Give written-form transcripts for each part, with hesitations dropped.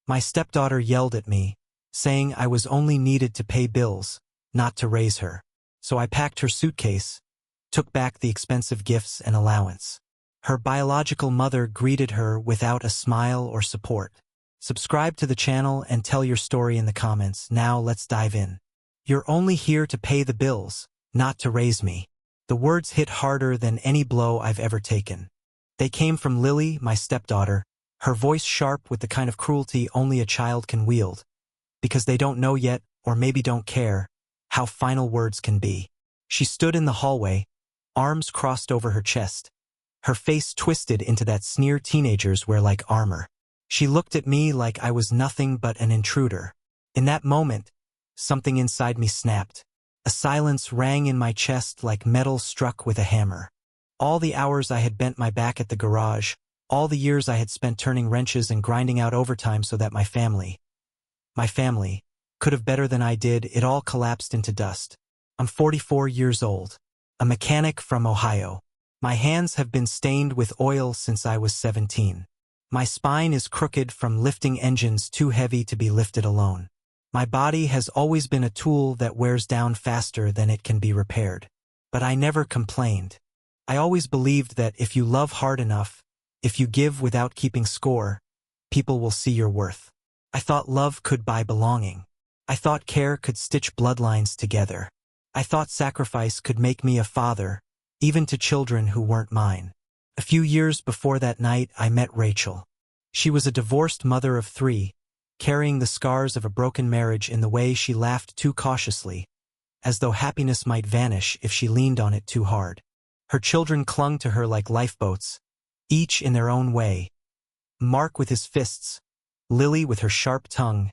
My stepdaughter yelled at me, saying I was only needed to pay bills, not to raise her. So I packed her suitcase, took back the expensive gifts and allowance. Her biological mother greeted her without a smile or support. Subscribe to the channel and tell your story in the comments. Now let's dive in. You're only here to pay the bills, not to raise me. The words hit harder than any blow I've ever taken. They came from Lily, my stepdaughter, her voice sharp with the kind of cruelty only a child can wield, because they don't know yet, or maybe don't care, how final words can be. She stood in the hallway, arms crossed over her chest, her face twisted into that sneer teenagers wear like armor. She looked at me like I was nothing but an intruder. In that moment, something inside me snapped. A silence rang in my chest like metal struck with a hammer. All the hours I had bent my back at the garage, all the years I had spent turning wrenches and grinding out overtime so that my family could have better than I did, it all collapsed into dust. I'm 44 years old, a mechanic from Ohio. My hands have been stained with oil since I was 17. My spine is crooked from lifting engines too heavy to be lifted alone. My body has always been a tool that wears down faster than it can be repaired. But I never complained. I always believed that if you love hard enough, if you give without keeping score, people will see your worth. I thought love could buy belonging. I thought care could stitch bloodlines together. I thought sacrifice could make me a father, even to children who weren't mine. A few years before that night, I met Rachel. She was a divorced mother of 3, carrying the scars of a broken marriage. In the way she laughed too cautiously, as though happiness might vanish if she leaned on it too hard. Her children clung to her like lifeboats, each in their own way. Mark with his fists, Lily with her sharp tongue,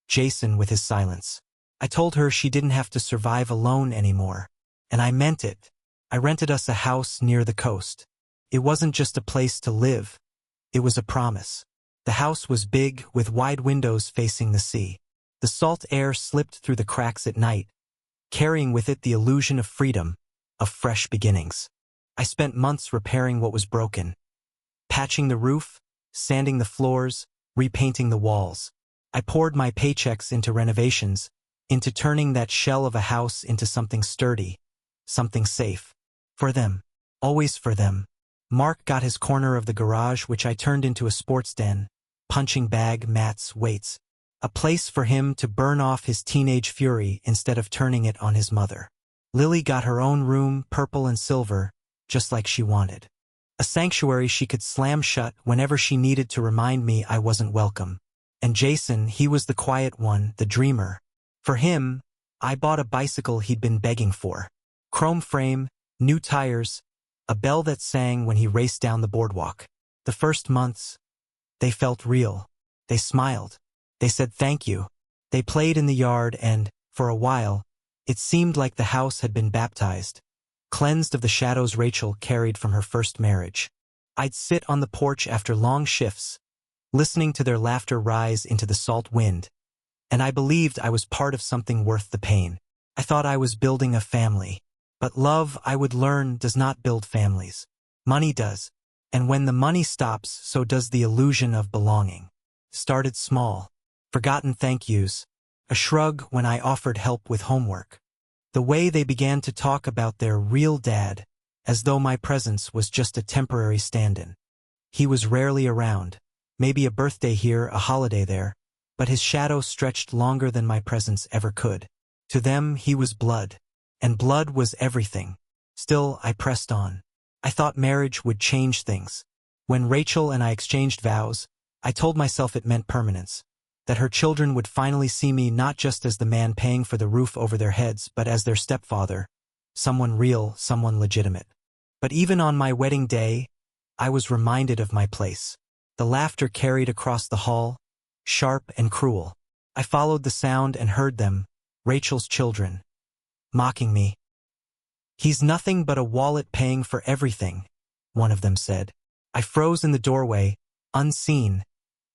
Jason with his silence. I told her she didn't have to survive alone anymore. And I meant it. I rented us a house near the coast. It wasn't just a place to live. It was a promise. The house was big, with wide windows facing the sea. The salt air slipped through the cracks at night, carrying with it the illusion of freedom, of fresh beginnings. I spent months repairing what was broken. Patching the roof, sanding the floors, repainting the walls. I poured my paychecks into renovations, into turning that shell of a house into something sturdy, something safe. For them. Always for them. Mark got his corner of the garage, which I turned into a sports den, punching bag, mats, weights. A place for him to burn off his teenage fury instead of turning it on his mother. Lily got her own room, purple and silver, just like she wanted. A sanctuary she could slam shut whenever she needed to remind me I wasn't welcome. And Jason, he was the quiet one, the dreamer. For him, I bought a bicycle he'd been begging for. Chrome frame, new tires, a bell that sang when he raced down the boardwalk. The first months, they felt real. They smiled. They said thank you. They played in the yard and, for a while, it seemed like the house had been baptized, cleansed of the shadows Rachel carried from her first marriage. I'd sit on the porch after long shifts, listening to their laughter rise into the salt wind, and I believed I was part of something worth the pain. I thought I was building a family. But love, I would learn, does not build families. Money does. And when the money stops, so does the illusion of belonging. Started small. Forgotten thank yous. A shrug when I offered help with homework. The way they began to talk about their real dad, as though my presence was just a temporary stand-in. He was rarely around. Maybe a birthday here, a holiday there. But his shadow stretched longer than my presence ever could. To them, he was blood. And blood was everything. Still, I pressed on. I thought marriage would change things. When Rachel and I exchanged vows, I told myself it meant permanence. That her children would finally see me not just as the man paying for the roof over their heads, but as their stepfather. Someone real, someone legitimate. But even on my wedding day, I was reminded of my place. The laughter carried across the hall, sharp and cruel. I followed the sound and heard them, Rachel's children, mocking me. "He's nothing but a wallet paying for everything," one of them said. I froze in the doorway, unseen,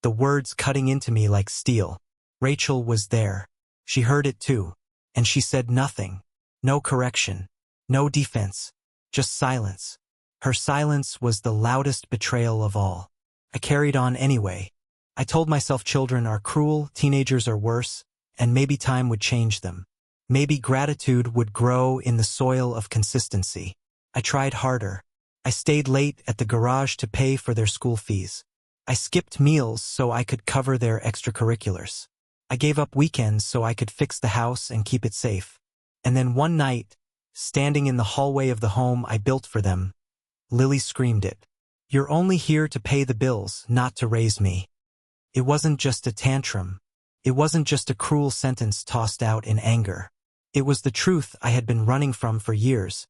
the words cutting into me like steel. Rachel was there. She heard it too, and she said nothing. No correction, no defense, just silence. Her silence was the loudest betrayal of all. I carried on anyway. I told myself children are cruel, teenagers are worse, and maybe time would change them. Maybe gratitude would grow in the soil of consistency. I tried harder. I stayed late at the garage to pay for their school fees. I skipped meals so I could cover their extracurriculars. I gave up weekends so I could fix the house and keep it safe. And then one night, standing in the hallway of the home I built for them, Lily screamed it. "You're only here to pay the bills, not to raise me." It wasn't just a tantrum. It wasn't just a cruel sentence tossed out in anger. It was the truth I had been running from for years,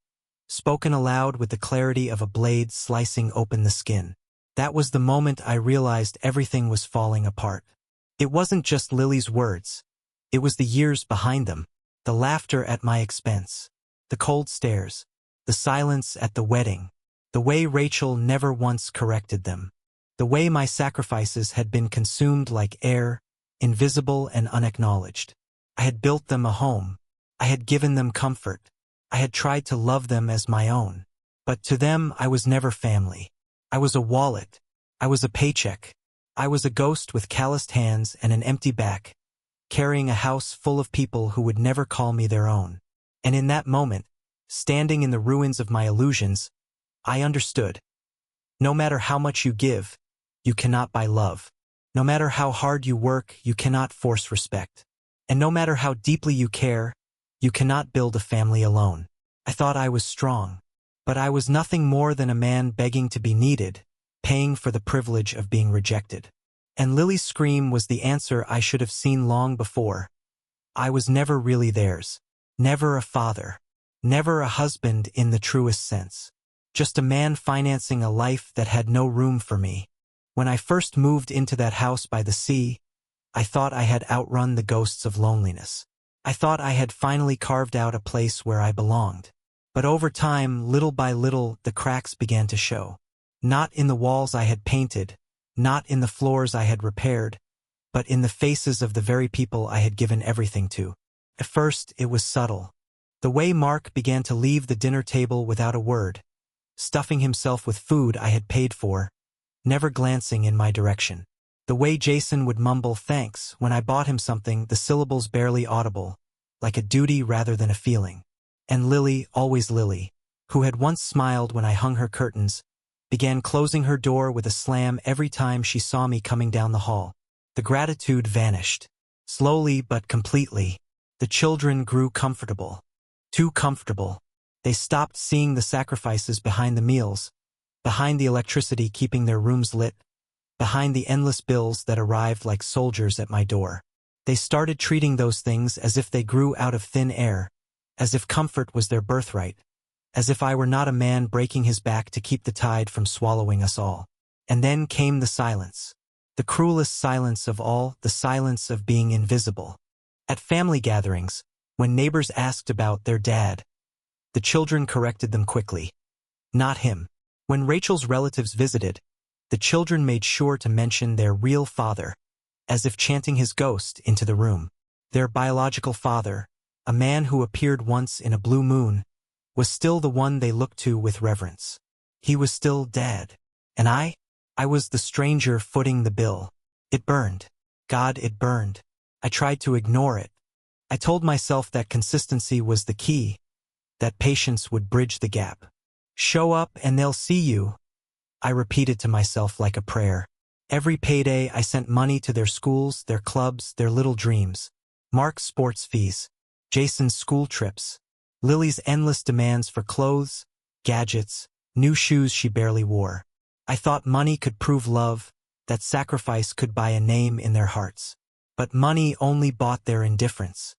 spoken aloud with the clarity of a blade slicing open the skin. That was the moment I realized everything was falling apart. It wasn't just Lily's words. It was the years behind them, the laughter at my expense, the cold stares, the silence at the wedding, the way Rachel never once corrected them, the way my sacrifices had been consumed like air, invisible and unacknowledged. I had built them a home. I had given them comfort. I had tried to love them as my own. But to them I was never family. I was a wallet. I was a paycheck. I was a ghost with calloused hands and an empty back, carrying a house full of people who would never call me their own. And in that moment, standing in the ruins of my illusions, I understood. No matter how much you give, you cannot buy love. No matter how hard you work, you cannot force respect. And no matter how deeply you care, you cannot build a family alone. I thought I was strong, but I was nothing more than a man begging to be needed, paying for the privilege of being rejected. And Lily's scream was the answer I should have seen long before. I was never really theirs. Never a father. Never a husband in the truest sense. Just a man financing a life that had no room for me. When I first moved into that house by the sea, I thought I had outrun the ghosts of loneliness. I thought I had finally carved out a place where I belonged. But over time, little by little, the cracks began to show. Not in the walls I had painted, not in the floors I had repaired, but in the faces of the very people I had given everything to. At first, it was subtle. The way Mark began to leave the dinner table without a word, stuffing himself with food I had paid for, never glancing in my direction. The way Jason would mumble thanks when I bought him something, the syllables barely audible, like a duty rather than a feeling. And Lily, always Lily, who had once smiled when I hung her curtains, began closing her door with a slam every time she saw me coming down the hall. The gratitude vanished. Slowly but completely. The children grew comfortable. Too comfortable. They stopped seeing the sacrifices behind the meals, behind the electricity keeping their rooms lit, behind the endless bills that arrived like soldiers at my door. They started treating those things as if they grew out of thin air, as if comfort was their birthright, as if I were not a man breaking his back to keep the tide from swallowing us all. And then came the silence. The cruelest silence of all, the silence of being invisible. At family gatherings, when neighbors asked about their dad, the children corrected them quickly. Not him. When Rachel's relatives visited, the children made sure to mention their real father, as if chanting his ghost into the room. Their biological father, a man who appeared once in a blue moon, was still the one they looked to with reverence. He was still dead. And I was the stranger footing the bill. It burned. God, it burned. I tried to ignore it. I told myself that consistency was the key, that patience would bridge the gap. Show up and they'll see you, I repeated to myself like a prayer. Every payday I sent money to their schools, their clubs, their little dreams. Mark's sports fees, Jason's school trips, Lily's endless demands for clothes, gadgets, new shoes she barely wore. I thought money could prove love, that sacrifice could buy a name in their hearts. But money only bought their indifference.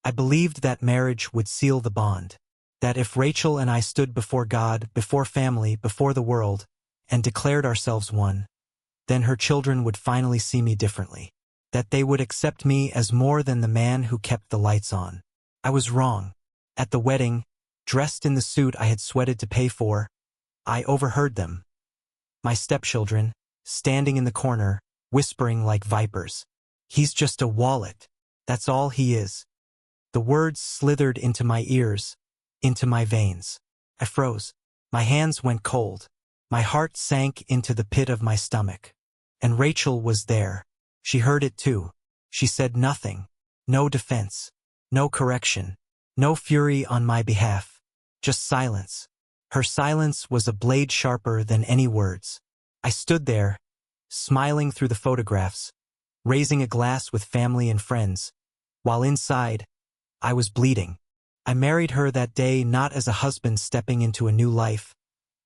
I believed that marriage would seal the bond, that if Rachel and I stood before God, before family, before the world, and declared ourselves one, then her children would finally see me differently, that they would accept me as more than the man who kept the lights on. I was wrong. At the wedding, dressed in the suit I had sweated to pay for, I overheard them. My stepchildren, standing in the corner, whispering like vipers. He's just a wallet. That's all he is. The words slithered into my ears, into my veins. I froze. My hands went cold. My heart sank into the pit of my stomach. And Rachel was there, She heard it too. She said nothing. No defense. No correction. No fury on my behalf. Just silence. Her silence was a blade sharper than any words. I stood there, smiling through the photographs, raising a glass with family and friends, while inside, I was bleeding. I married her that day not as a husband stepping into a new life,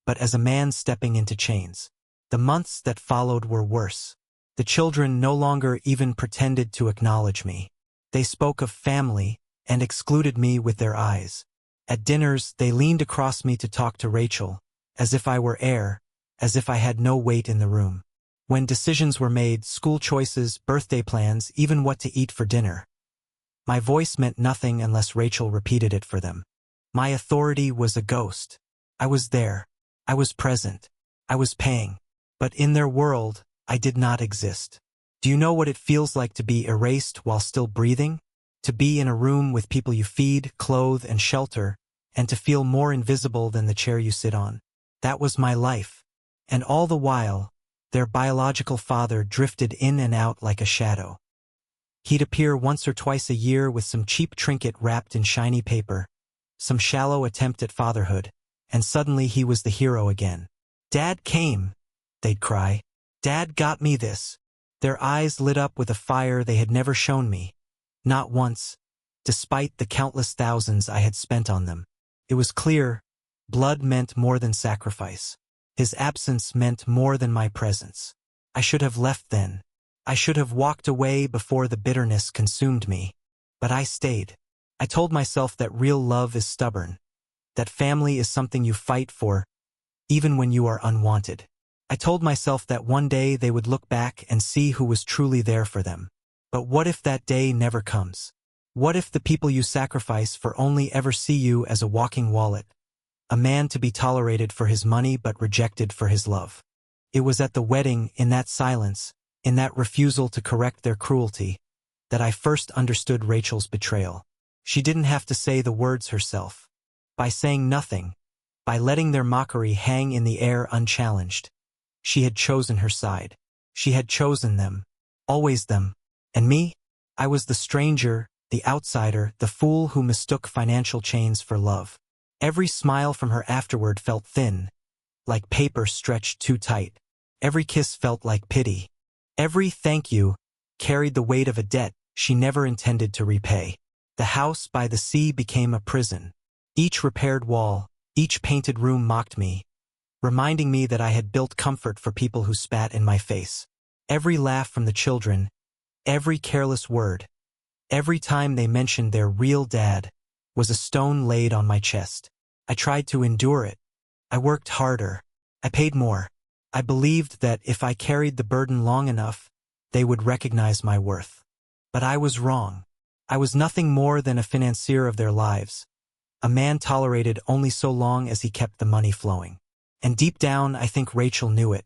but as a man stepping into chains. The months that followed were worse. The children no longer even pretended to acknowledge me. They spoke of family and excluded me with their eyes. At dinners, they leaned across me to talk to Rachel, as if I were air, as if I had no weight in the room. When decisions were made, school choices, birthday plans, even what to eat for dinner, my voice meant nothing unless Rachel repeated it for them. My authority was a ghost. I was there. I was present. I was paying. But in their world, I did not exist. Do you know what it feels like to be erased while still breathing? To be in a room with people you feed, clothe, and shelter, and to feel more invisible than the chair you sit on. That was my life. And all the while, their biological father drifted in and out like a shadow. He'd appear once or twice a year with some cheap trinket wrapped in shiny paper, some shallow attempt at fatherhood, and suddenly he was the hero again. "Dad came," they'd cry. "Dad got me this." Their eyes lit up with a fire they had never shown me. Not once, despite the countless thousands I had spent on them. It was clear, blood meant more than sacrifice. His absence meant more than my presence. I should have left then. I should have walked away before the bitterness consumed me. But I stayed. I told myself that real love is stubborn, that family is something you fight for, even when you are unwanted. I told myself that one day they would look back and see who was truly there for them. But what if that day never comes? What if the people you sacrifice for only ever see you as a walking wallet, a man to be tolerated for his money but rejected for his love? It was at the wedding, in that silence, in that refusal to correct their cruelty, that I first understood Rachel's betrayal. She didn't have to say the words herself. By saying nothing, by letting their mockery hang in the air unchallenged, she had chosen her side. She had chosen them. Always them. And me? I was the stranger, the outsider, the fool who mistook financial chains for love. Every smile from her afterward felt thin, like paper stretched too tight. Every kiss felt like pity. Every thank you carried the weight of a debt she never intended to repay. The house by the sea became a prison. Each repaired wall, each painted room mocked me, reminding me that I had built comfort for people who spat in my face. Every laugh from the children, every careless word, every time they mentioned their real dad, was a stone laid on my chest. I tried to endure it. I worked harder. I paid more. I believed that if I carried the burden long enough, they would recognize my worth. But I was wrong. I was nothing more than a financier of their lives, a man tolerated only so long as he kept the money flowing. And deep down, I think Rachel knew it.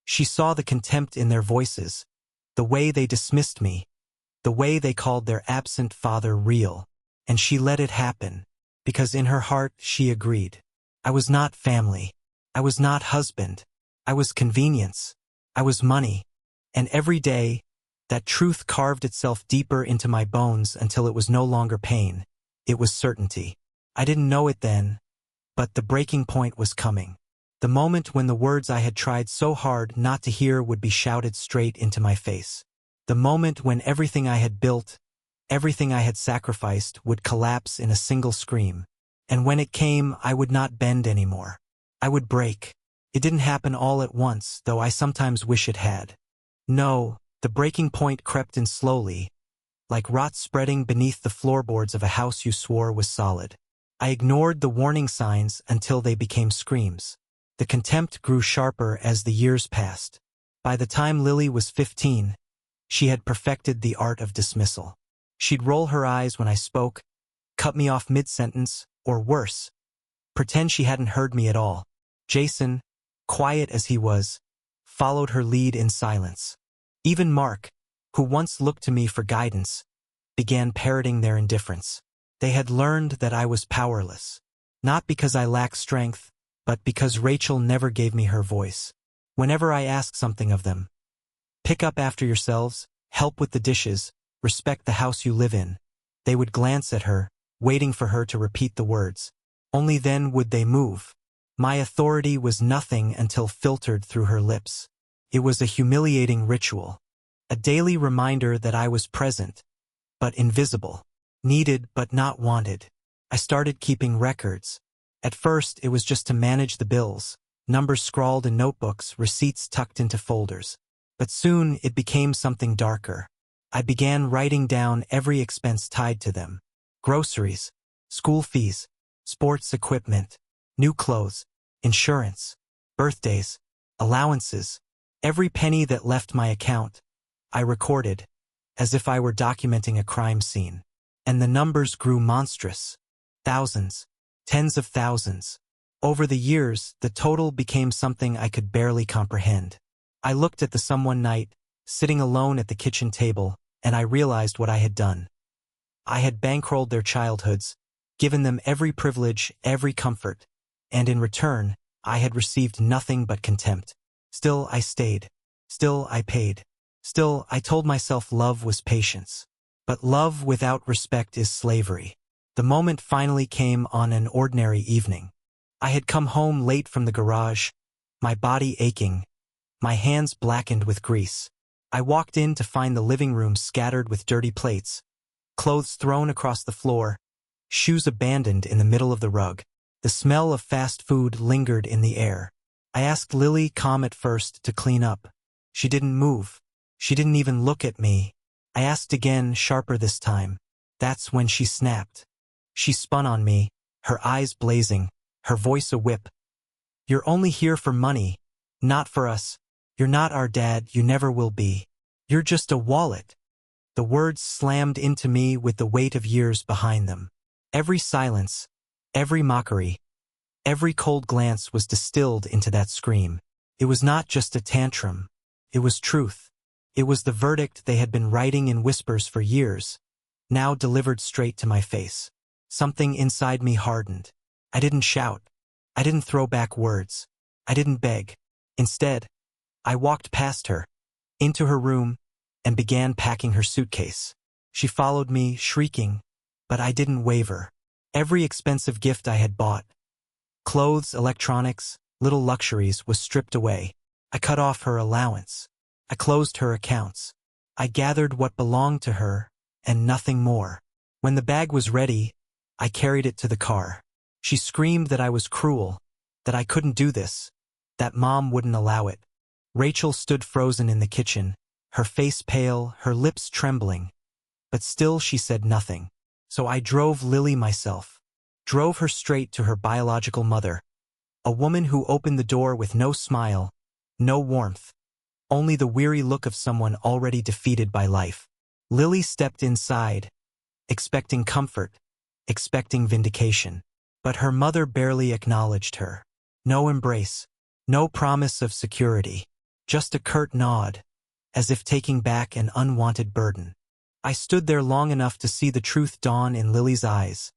She saw the contempt in their voices, the way they dismissed me, the way they called their absent father real, and she let it happen, because in her heart she agreed. I was not family. I was not husband. I was convenience. I was money. And every day, that truth carved itself deeper into my bones until it was no longer pain. It was certainty. I didn't know it then, but the breaking point was coming. The moment when the words I had tried so hard not to hear would be shouted straight into my face. The moment when everything I had built, everything I had sacrificed, would collapse in a single scream. And when it came, I would not bend anymore. I would break. It didn't happen all at once, though I sometimes wish it had. No, the breaking point crept in slowly, like rot spreading beneath the floorboards of a house you swore was solid. I ignored the warning signs until they became screams. The contempt grew sharper as the years passed. By the time Lily was 15, she had perfected the art of dismissal. She'd roll her eyes when I spoke, cut me off mid-sentence, or worse, pretend she hadn't heard me at all. Jason, quiet as he was, followed her lead in silence. Even Mark, who once looked to me for guidance, began parroting their indifference. They had learned that I was powerless, not because I lacked strength, but because Rachel never gave me her voice. Whenever I asked something of them, pick up after yourselves, help with the dishes, respect the house you live in. They would glance at her, waiting for her to repeat the words. Only then would they move. My authority was nothing until filtered through her lips. It was a humiliating ritual. A daily reminder that I was present, but invisible. Needed but not wanted. I started keeping records. At first, it was just to manage the bills, numbers scrawled in notebooks, receipts tucked into folders. But soon, it became something darker. I began writing down every expense tied to them. Groceries, school fees, sports equipment, new clothes, insurance, birthdays, allowances. Every penny that left my account, I recorded, as if I were documenting a crime scene. And the numbers grew monstrous. Thousands, tens of thousands. Over the years, the total became something I could barely comprehend. I looked at the sum one night, sitting alone at the kitchen table, and I realized what I had done. I had bankrolled their childhoods, given them every privilege, every comfort, and in return, I had received nothing but contempt. Still, I stayed. Still, I paid. Still, I told myself love was patience. But love without respect is slavery. The moment finally came on an ordinary evening. I had come home late from the garage, my body aching, my hands blackened with grease. I walked in to find the living room scattered with dirty plates, clothes thrown across the floor, shoes abandoned in the middle of the rug. The smell of fast food lingered in the air. I asked Lily, calm at first, to clean up. She didn't move. She didn't even look at me. I asked again, sharper this time. That's when she snapped. She spun on me, her eyes blazing, her voice a whip. You're only here for money, not for us. You're not our dad, you never will be. You're just a wallet. The words slammed into me with the weight of years behind them. Every silence, every mockery, every cold glance was distilled into that scream. It was not just a tantrum. It was truth. It was the verdict they had been writing in whispers for years, now delivered straight to my face. Something inside me hardened. I didn't shout. I didn't throw back words. I didn't beg. Instead, I walked past her, into her room, and began packing her suitcase. She followed me, shrieking, but I didn't waver. Every expensive gift I had bought, clothes, electronics, little luxuries, was stripped away. I cut off her allowance. I closed her accounts. I gathered what belonged to her, and nothing more. When the bag was ready, I carried it to the car. She screamed that I was cruel, that I couldn't do this, that Mom wouldn't allow it. Rachel stood frozen in the kitchen, her face pale, her lips trembling. But still she said nothing. So I drove Lily myself. Drove her straight to her biological mother. A woman who opened the door with no smile, no warmth. Only the weary look of someone already defeated by life. Lily stepped inside, expecting comfort, expecting vindication. But her mother barely acknowledged her. No embrace, no promise of security, just a curt nod, as if taking back an unwanted burden. I stood there long enough to see the truth dawn in Lily's eyes.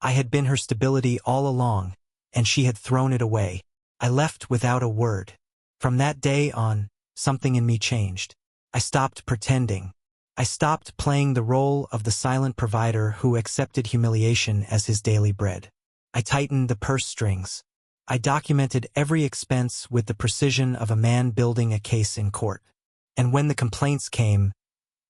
I had been her stability all along, and she had thrown it away. I left without a word. From that day on, something in me changed. I stopped pretending. I stopped playing the role of the silent provider who accepted humiliation as his daily bread. I tightened the purse strings. I documented every expense with the precision of a man building a case in court. And when the complaints came,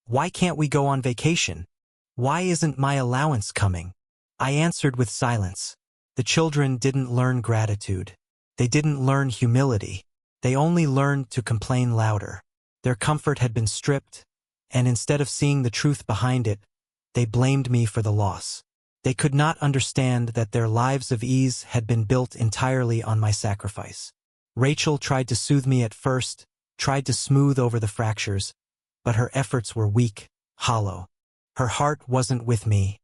"Why can't we go on vacation? Why isn't my allowance coming?" I answered with silence. The children didn't learn gratitude. They didn't learn humility. They only learned to complain louder. Their comfort had been stripped, and instead of seeing the truth behind it, they blamed me for the loss. They could not understand that their lives of ease had been built entirely on my sacrifice. Rachel tried to soothe me at first, tried to smooth over the fractures, but her efforts were weak, hollow. Her heart wasn't with me.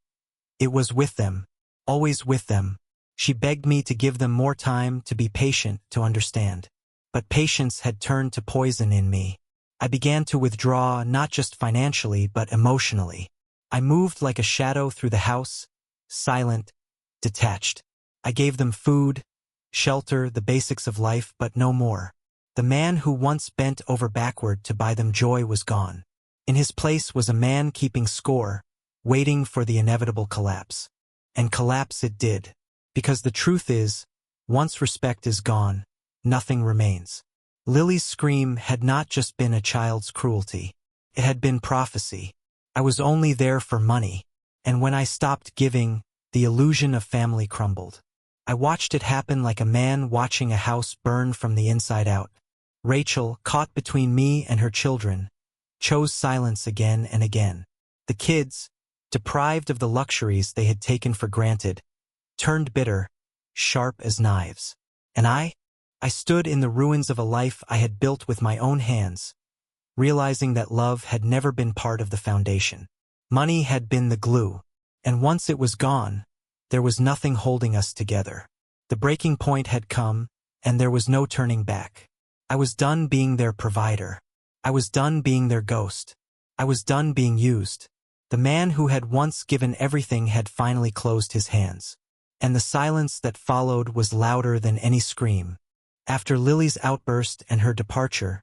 It was with them, always with them. She begged me to give them more time, to be patient, to understand. But patience had turned to poison in me. I began to withdraw, not just financially, but emotionally. I moved like a shadow through the house, silent, detached. I gave them food, shelter, the basics of life, but no more. The man who once bent over backward to buy them joy was gone. In his place was a man keeping score, waiting for the inevitable collapse. And collapse it did. Because the truth is, once respect is gone, nothing remains. Lily's scream had not just been a child's cruelty. It had been prophecy. I was only there for money, and when I stopped giving, the illusion of family crumbled. I watched it happen like a man watching a house burn from the inside out. Rachel, caught between me and her children, chose silence again and again. The kids, deprived of the luxuries they had taken for granted, turned bitter, sharp as knives. And I stood in the ruins of a life I had built with my own hands, realizing that love had never been part of the foundation. Money had been the glue, and once it was gone, there was nothing holding us together. The breaking point had come, and there was no turning back. I was done being their provider. I was done being their ghost. I was done being used. The man who had once given everything had finally closed his hands. And the silence that followed was louder than any scream. After Lily's outburst and her departure,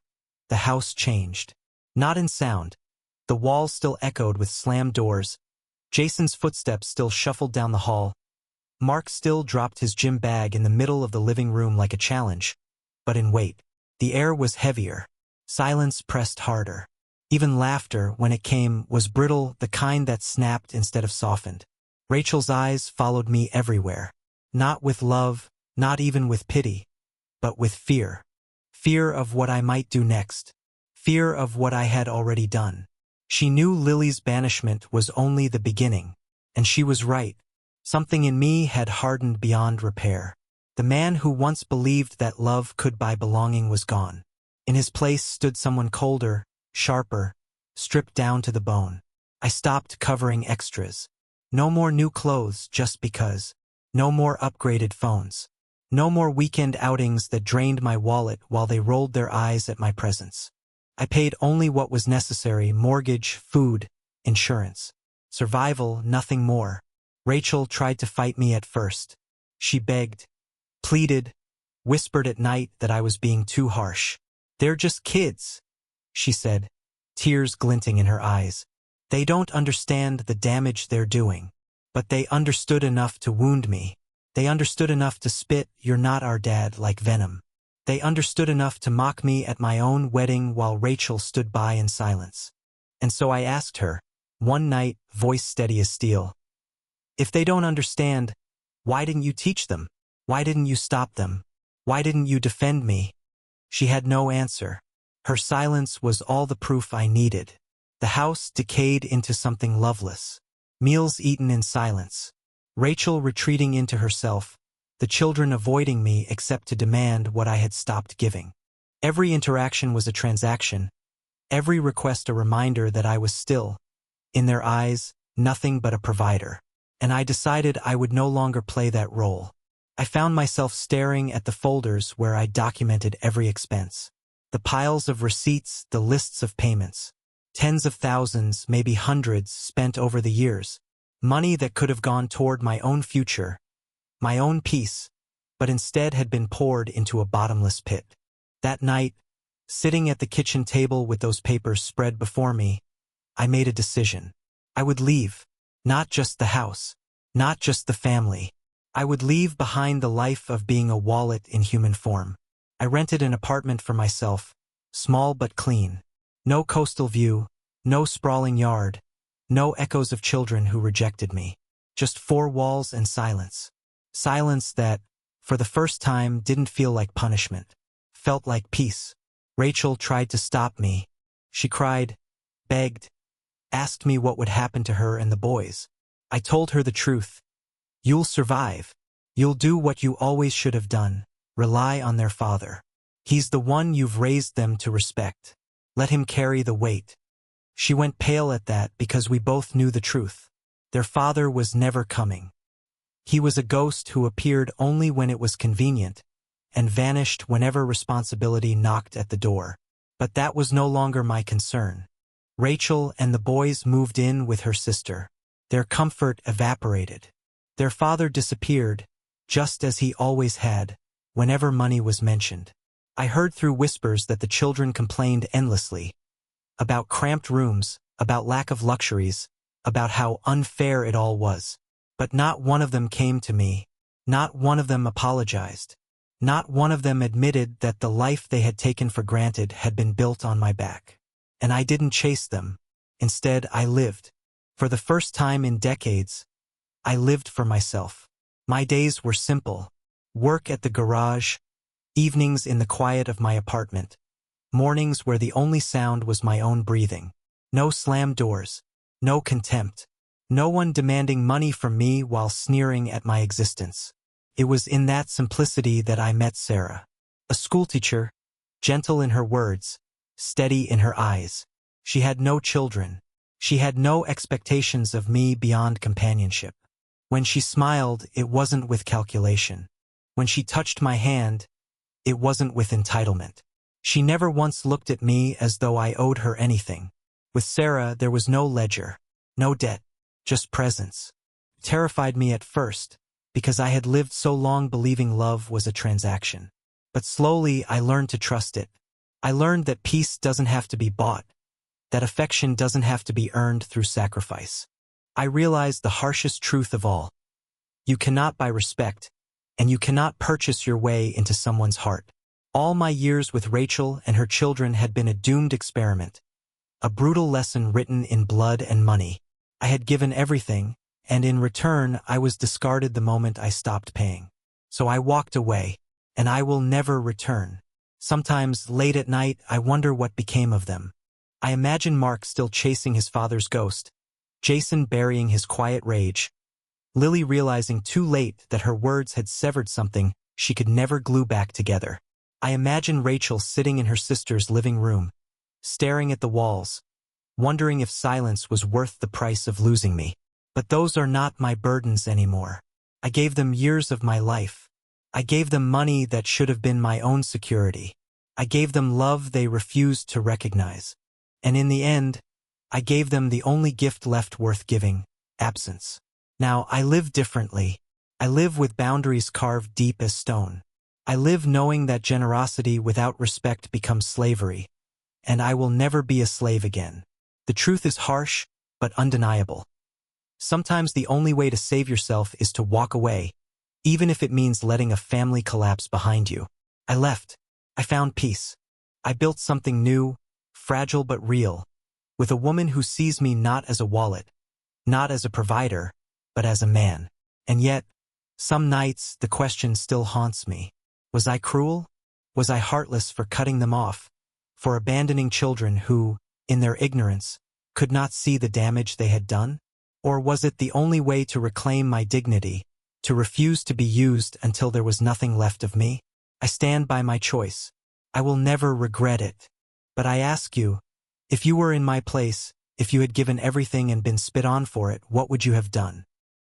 the house changed. Not in sound. The walls still echoed with slammed doors. Jason's footsteps still shuffled down the hall. Mark still dropped his gym bag in the middle of the living room like a challenge. But in weight. The air was heavier. Silence pressed harder. Even laughter, when it came, was brittle, the kind that snapped instead of softened. Rachel's eyes followed me everywhere. Not with love, not even with pity, but with fear. Fear of what I might do next. Fear of what I had already done. She knew Lily's banishment was only the beginning, and she was right. Something in me had hardened beyond repair. The man who once believed that love could buy belonging was gone. In his place stood someone colder, sharper, stripped down to the bone. I stopped covering extras. No more new clothes just because. No more upgraded phones. No more weekend outings that drained my wallet while they rolled their eyes at my presence. I paid only what was necessary: mortgage, food, insurance. Survival, nothing more. Rachel tried to fight me at first. She begged, pleaded, whispered at night that I was being too harsh. "They're just kids," she said, tears glinting in her eyes. "They don't understand the damage they're doing." But they understood enough to wound me. They understood enough to spit, "You're not our dad," like venom. They understood enough to mock me at my own wedding while Rachel stood by in silence. And so I asked her, one night, voice steady as steel, "If they don't understand, why didn't you teach them? Why didn't you stop them? Why didn't you defend me?" She had no answer. Her silence was all the proof I needed. The house decayed into something loveless. Meals eaten in silence. Rachel retreating into herself. The children avoiding me except to demand what I had stopped giving. Every interaction was a transaction. Every request a reminder that I was still, in their eyes, nothing but a provider. And I decided I would no longer play that role. I found myself staring at the folders where I documented every expense. The piles of receipts, the lists of payments. Tens of thousands, maybe hundreds, spent over the years. Money that could have gone toward my own future, my own peace, but instead had been poured into a bottomless pit. That night, sitting at the kitchen table with those papers spread before me, I made a decision. I would leave. Not just the house. Not just the family. I would leave behind the life of being a wallet in human form. I rented an apartment for myself, small but clean. No coastal view, no sprawling yard, no echoes of children who rejected me. Just four walls and silence. Silence that, for the first time, didn't feel like punishment. Felt like peace. Rachel tried to stop me. She cried, begged, asked me what would happen to her and the boys. I told her the truth. You'll survive. You'll do what you always should have done. Rely on their father. He's the one you've raised them to respect. Let him carry the weight. She went pale at that because we both knew the truth. Their father was never coming. He was a ghost who appeared only when it was convenient and vanished whenever responsibility knocked at the door. But that was no longer my concern. Rachel and the boys moved in with her sister. Their comfort evaporated. Their father disappeared, just as he always had, whenever money was mentioned. I heard through whispers that the children complained endlessly. about cramped rooms, about lack of luxuries, about how unfair it all was. But not one of them came to me. Not one of them apologized. Not one of them admitted that the life they had taken for granted had been built on my back. And I didn't chase them. Instead, I lived. For the first time in decades, I lived for myself. My days were simple. Work at the garage, evenings in the quiet of my apartment, mornings where the only sound was my own breathing. No slammed doors, no contempt, no one demanding money from me while sneering at my existence. It was in that simplicity that I met Sarah. A schoolteacher, gentle in her words, steady in her eyes. She had no children. She had no expectations of me beyond companionship. When she smiled, it wasn't with calculation. When she touched my hand, it wasn't with entitlement. She never once looked at me as though I owed her anything. With Sarah, there was no ledger, no debt, just presence. It terrified me at first, because I had lived so long believing love was a transaction. But slowly, I learned to trust it. I learned that peace doesn't have to be bought, that affection doesn't have to be earned through sacrifice. I realized the harshest truth of all. You cannot buy respect, and you cannot purchase your way into someone's heart. All my years with Rachel and her children had been a doomed experiment, a brutal lesson written in blood and money. I had given everything, and in return I was discarded the moment I stopped paying. So I walked away, and I will never return. Sometimes, late at night, I wonder what became of them. I imagine Mark still chasing his father's ghost, Jason burying his quiet rage, Lily realizing too late that her words had severed something she could never glue back together. I imagine Rachel sitting in her sister's living room, staring at the walls, wondering if silence was worth the price of losing me. But those are not my burdens anymore. I gave them years of my life. I gave them money that should have been my own security. I gave them love they refused to recognize. And in the end, I gave them the only gift left worth giving, absence. Now, I live differently. I live with boundaries carved deep as stone. I live knowing that generosity without respect becomes slavery, and I will never be a slave again. The truth is harsh, but undeniable. Sometimes the only way to save yourself is to walk away, even if it means letting a family collapse behind you. I left. I found peace. I built something new, fragile but real, with a woman who sees me not as a wallet, not as a provider, but as a man. And yet, some nights the question still haunts me. Was I cruel? Was I heartless for cutting them off, for abandoning children who, in their ignorance, could not see the damage they had done? Or was it the only way to reclaim my dignity, to refuse to be used until there was nothing left of me? I stand by my choice. I will never regret it. But I ask you, if you were in my place, if you had given everything and been spit on for it, what would you have done?